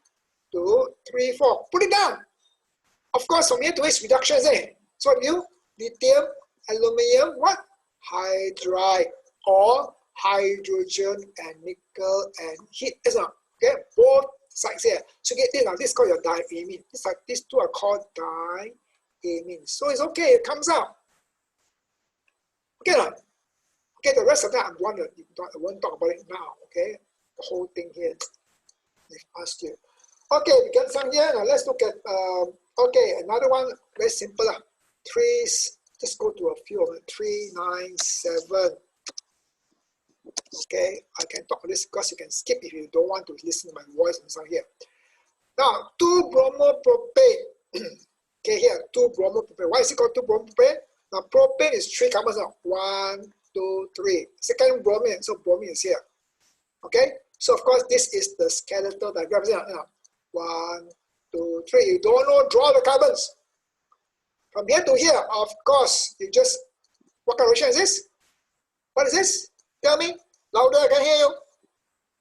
2, 3, 4. Put it down. Of course, from here to here is reductions there. So what do you? Lithium, aluminum, what? Hydride, or hydrogen and nickel and heat. Isn't it? Okay, both sides here. So get this now. This is called your diamine. These two are called diamines. So it's okay. It comes out. Okay, now. Okay. The rest of that I won't talk about it now. Okay, the whole thing here. They've asked you. Okay, we get some here. Now let's look at. Okay, another one very simple. Just go to a few of them. 3, 9, 7. Okay, I can talk this because you can skip if you don't want to listen to my voice and sound here. Now, 2-bromopropane. Okay, here, 2-bromopropane. Why is it called 2-bromopropane? Now, propane is 3 carbons now. 1, 2, 3. Second bromine, so bromine is here. Okay, so of course, this is the skeletal diagram. 1, 2, 3. You don't know, draw the carbons. From here to here, of course, you just, what kind of reaction is this? What is this? Tell me, louder, I can hear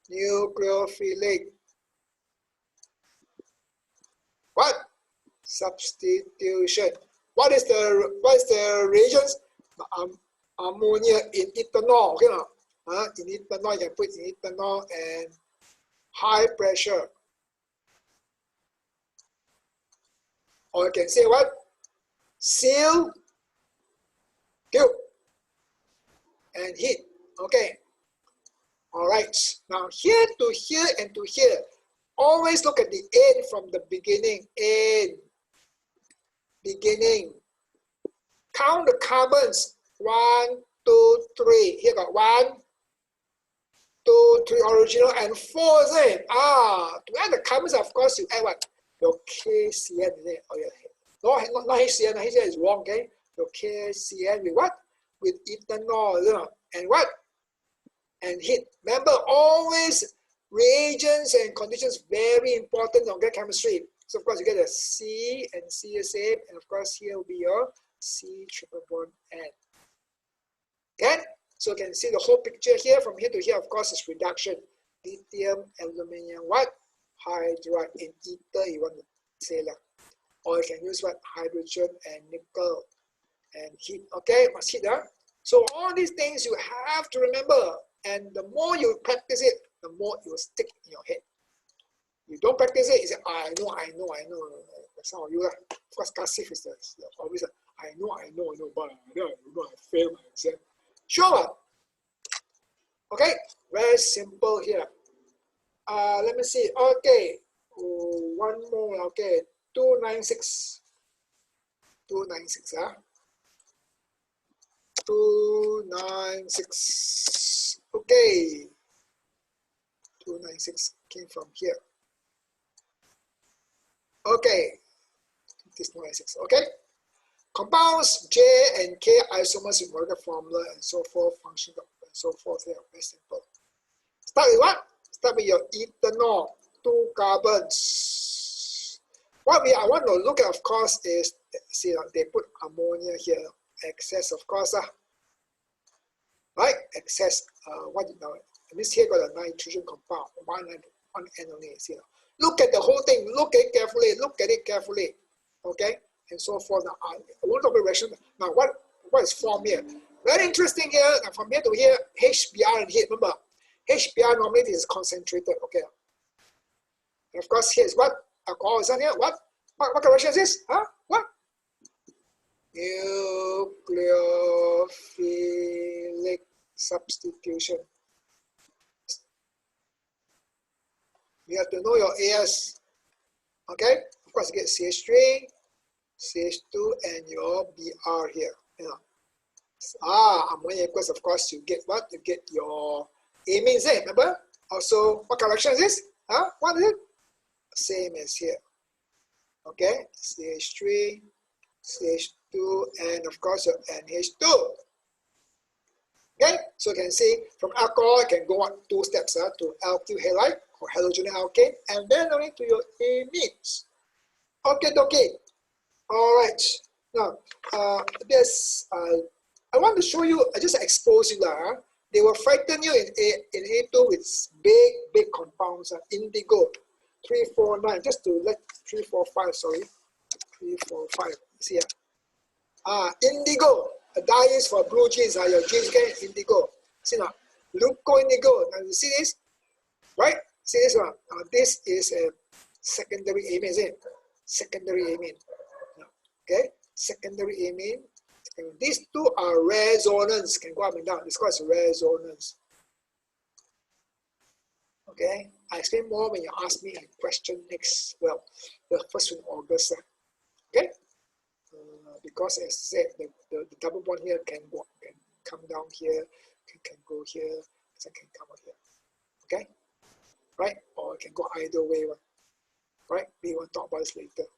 you. Nucleophilic. What? Substitution. What is the reagents? Ammonia in ethanol. Okay, now. In ethanol, you can put in ethanol and high pressure. Or you can say what? Seal, tube, and heat. Okay. All right. Now here to here and to here. Always look at the end from the beginning. End. Beginning. Count the carbons. 1, 2, 3. Here got 1, 2, 3 original and 4, isn't it? To add the carbons, of course, you add what? Your KCN, isn't it? Oh, yeah. No, not HCN. HCN is wrong, okay? Your KCN with what? With ethanol, isn't it? And what? And heat. Remember, always reagents and conditions very important in organic chemistry. So of course you get a C and C is same, and of course here will be your C triple bond N. Okay? So you can see the whole picture here. From here to here, of course, is reduction. Lithium, aluminum, what? Hydride in ether, you want to say that. Or you can use what? Hydrogen and nickel and heat. Okay, must heat that. So all these things you have to remember. And the more you practice it, the more it will stick in your head. You don't practice it, you say, I know. Some of you, of course, Kasif is always, I know, but I don't know, I failed my exam. Sure. Okay, very simple here. Let me see. Okay, one more. Okay, 296. 296. 296. Okay. 296 came from here. Okay. This 296. Okay. Compounds J and K isomers with molecular formula and so forth, function and so forth. Here, very simple. Start with what? Start with your ethanol, 2 carbons. What I want to look at, of course, is see they put ammonia here, excess, of course, right? Excess. What you know? This here got a nitrogen compound, one N only. See, look at the whole thing. Look at it carefully. Look at it carefully. Okay. And so forth. Now, I want to be rational. Now, what is formed here? Very interesting here. Now, from here to here, HBr and here. Remember, HBr normally is concentrated. Okay. And of course, here is what alcohol is on here. What kind of reaction is this? Huh? What? Nucleophilic substitution. You have to know your AS. Okay. Of course, you get CH3. CH2 and your Br here. Ammonia equals, of course, you get what? You get your amines, remember? Also, what correction is this? What is it? Same as here. Okay, CH3, CH2, and of course your NH2. Okay, so you can see from alcohol, it can go on 2 steps to alkyl halide or halogen alkane, and then only to your amines. Okay. All right. Now, I want to show you. I just expose you there. They will frighten you in A2 with big compounds. Indigo, 3, 4, 9. Just to let 3, 4, 5. Sorry, 3, 4, 5. See here. Indigo. A dye is for blue jeans. Your jeans get indigo. See now, leuco indigo. Now you see this, right? See this one. This is a secondary amine. Is it? Secondary amine. Okay, secondary amine. These 2 are resonance. Can go up and down. It's called resonance. Okay, I explain more when you ask me a question next. Well, the first week in August. Okay, because as I said, the double bond here can come down here, can go here, it can come up here. Okay, right? Or it can go either way. Right? We will talk about this later.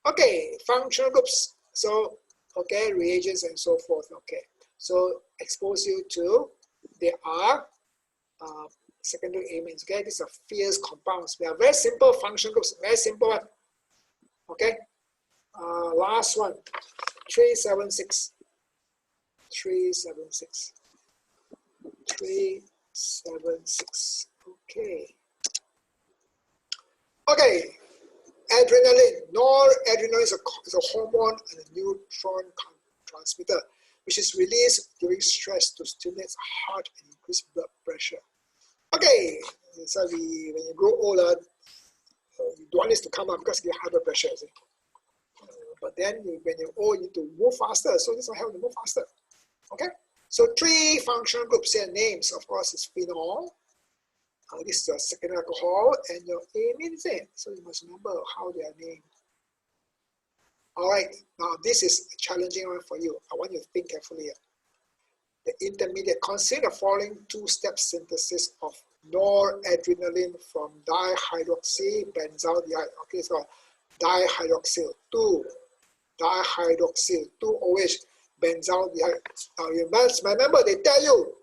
Okay, functional groups. So, okay, reagents and so forth. Okay, so expose you to, they are secondary amines. Okay, these are fierce compounds. They are very simple functional groups. Very simple one. Okay, last one, 376. 376. 376. Okay. Okay. Adrenaline. Noradrenaline is a hormone and a neutron transmitter, which is released during stress to stimulate heart and increase blood pressure. Okay, so when you grow older, you don't want this to come up because you have high blood pressure. But then when you're old, you need to move faster. So this will help you move faster. Okay, so 3 functional groups here. Names, of course, is phenol. This is your second alcohol and your amines. So you must remember how they are named. All right, now this is a challenging one for you. I want you to think carefully here. The intermediate, consider the following 2-step synthesis of noradrenaline from dihydroxybenzaldehyde. Okay, so dihydroxyl, 2-dihydroxyl, 2-OH, benzaldehyde. You must remember, they tell you,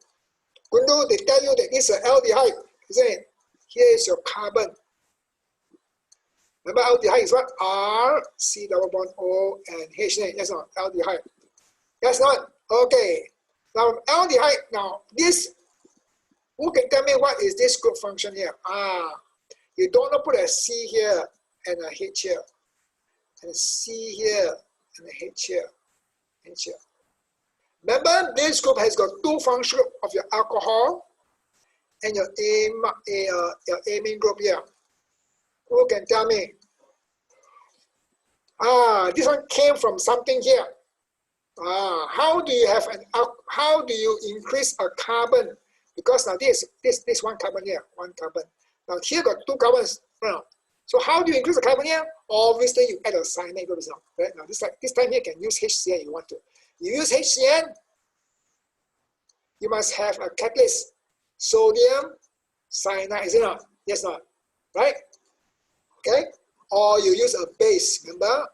Kundu, they tell you that this is an aldehyde. Isn't it? Here is your carbon. Remember aldehyde is what? R, C double bond O, and H. That's not aldehyde. That's not. Okay. Now aldehyde, now this, who can tell me what is this group function here? You don't want to put a C here and a H here. And a C here and a H here. H here. Remember, this group has got 2 functions of your alcohol and your amine group here. Who can tell me? This one came from something here. How do you increase a carbon? Because now this 1 carbon here, 1 carbon. Now here got 2 carbons. So how do you increase the carbon here? Obviously you add a cyanide group. Right? Now this time here you can use HCN if you want to. You use HCN, you must have a catalyst. Sodium cyanide, is it not? Yes, not. Right? Okay? Or you use a base, remember?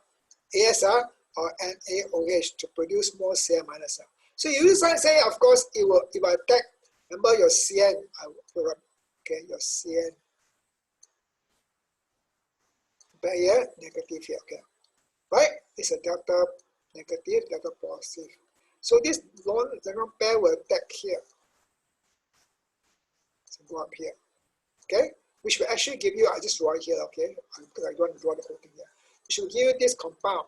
ASR or NaOH to produce more Cl minus. So you use cyanide, of course, it will attack. Remember your CN, okay, your CN. Back here, negative here, okay. Right? It's a delta negative, delta positive. So this lone electron pair will attack here. So go up here. Okay? Which will actually give you, I just draw it here, okay? Because I don't want to draw the whole thing here. It should give you this compound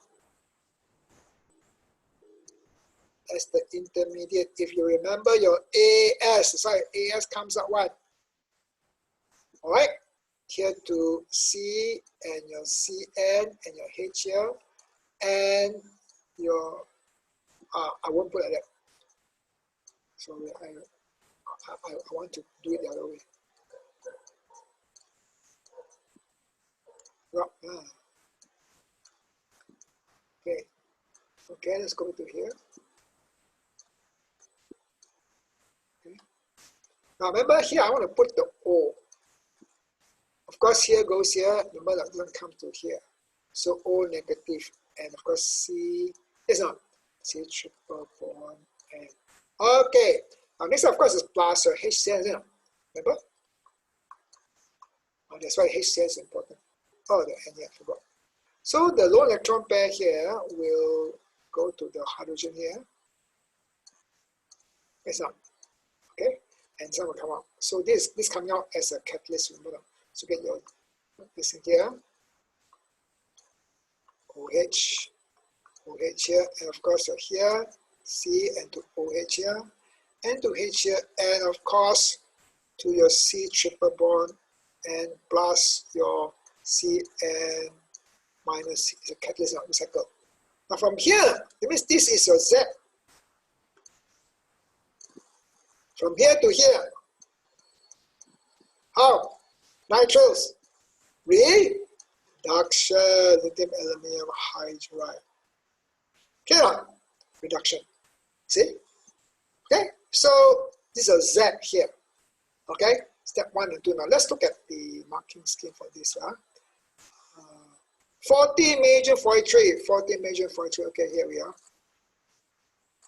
as the intermediate. If you remember your AS, sorry, AS comes out what? Alright? Here to C and your CN and your H here. And your, I won't put it like that. Sorry, I want to do it the other way. Okay. Okay, let's go to here. Okay. Now remember here, I want to put the O. Of course, here goes here. Remember that doesn't come to here. So O negative, and of course C is not. C triple bond and okay. Now next, of course, is plus or HCl, isn't it? Remember? Oh, that's why HCl is important. Oh, the N, yeah, I forgot. So the lone electron pair here will go to the hydrogen here. It's not. Okay? And some will come out. So this coming out as a catalyst, remember? So get your this in here. OH here, and of course you're here, C and to OH here, and to H here, and of course to your C triple bond, and plus your C and minus C is a catalyst of the cycle. Now from here, it means this is your Z. From here to here, how? Nitrous, reduction, lithium aluminum hydride. Okay, reduction. See? Okay, so this is a Z here. Okay, step 1 and 2. Now let's look at the marking scheme for this. 40 major 43, 40 major 43. Okay, here we are.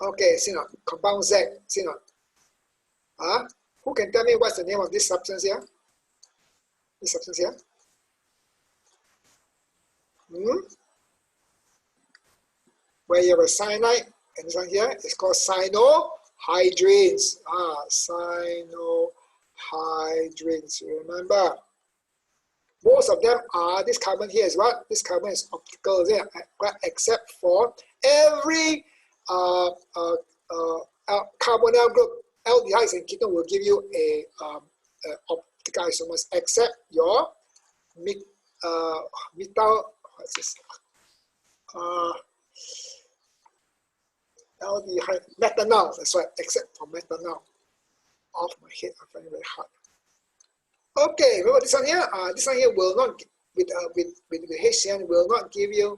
Okay, see now, compound Z. See now. Who can tell me what's the name of this substance here? This substance here? Where you have a cyanide, and this one here is called cyanohydrins. Cyanohydrins. Remember, most of them are, this carbon here is what? This carbon is optical there, except for every carbonyl group, aldehydes and ketone will give you a optical isomers, except your methyl, what's this? Aldehyde, methanol, that's right, except for methanol. Off my head, I find it very hard. Okay, remember this one here? This one here will not, with HCN, will not give you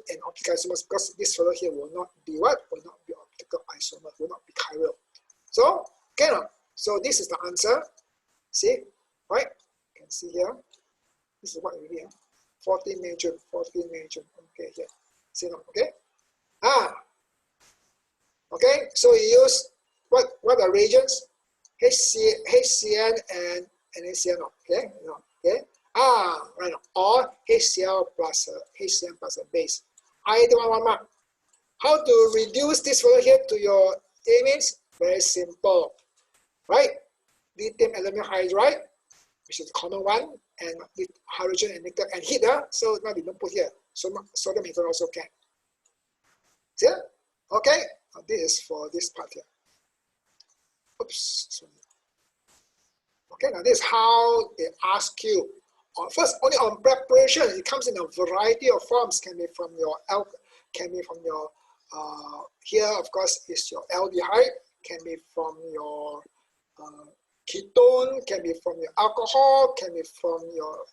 an optical isomer, because this fellow here will not be what? Will not be optical isomer, will not be chiral. So, okay now. So this is the answer. See? Right? You can see here. This is what we have. 40 major. Okay, here. See now, okay? Okay, so you use what are reagents? HCN and HCN, okay? Okay? Right now. Or HCl plus HCN plus a base. Either one mark. How to reduce this fellow here to your amines? Very simple. Right? Lithium aluminum hydride, which is the common one, and with hydrogen and nickel and heat. So now we don't put here. So sodium ethanol also can. See? Okay? This is for this part here. Oops. Sorry. Okay, now this is how they ask you. First, only on preparation, it comes in a variety of forms. Can be from your here, of course, is your aldehyde. Can be from your ketone. Can be from your alcohol. Can be from your,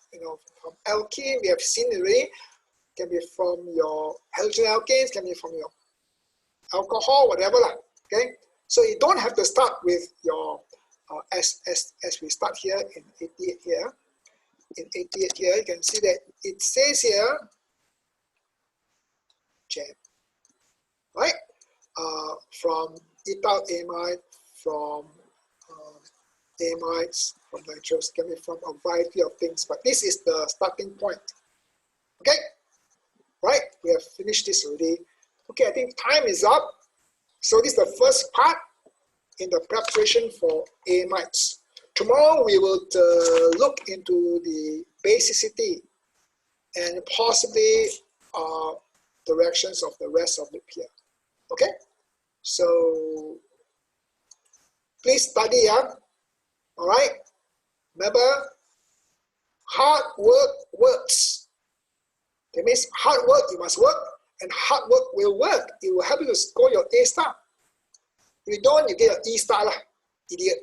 from alkene. We have seen it already. Can be from your halogen alkanes. Can be from your alcohol, whatever lah. Okay, so you don't have to start with your as we start here in 88 here. In 88 here, you can see that it says here, right? From ethyl amide, from amides, from nitrous, can be from a variety of things, but this is the starting point. Okay, right? We have finished this already. Okay, I think time is up. So this is the first part in the preparation for amides. Tomorrow we will look into the basicity and possibly the reactions of the rest of the peer. Okay, so please study, yeah. All right. Remember, hard work works. That means hard work, you must work, and hard work will work. It will help you to score your A star. If you don't, you get an E star lah, idiot.